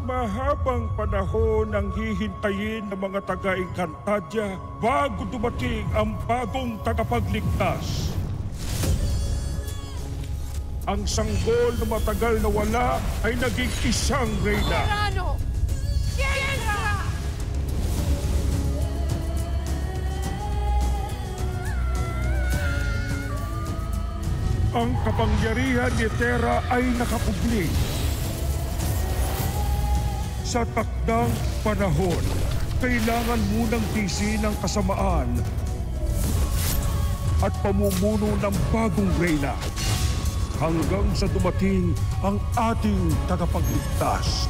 Mahabang panahon ang hihintayin ng mga taga-Encantadia bago dumating ang bagong tagapagligtas. Ang sanggol na matagal na wala ay naging isang reyna. Tirano! Kendra! Ang kapangyarihan ni Terra ay nakapugli. Sa takdang panahon, kailangan munang tisin ang kasamaan at pamumuno ng bagong reyna hanggang sa dumating ang ating tagapagligtas.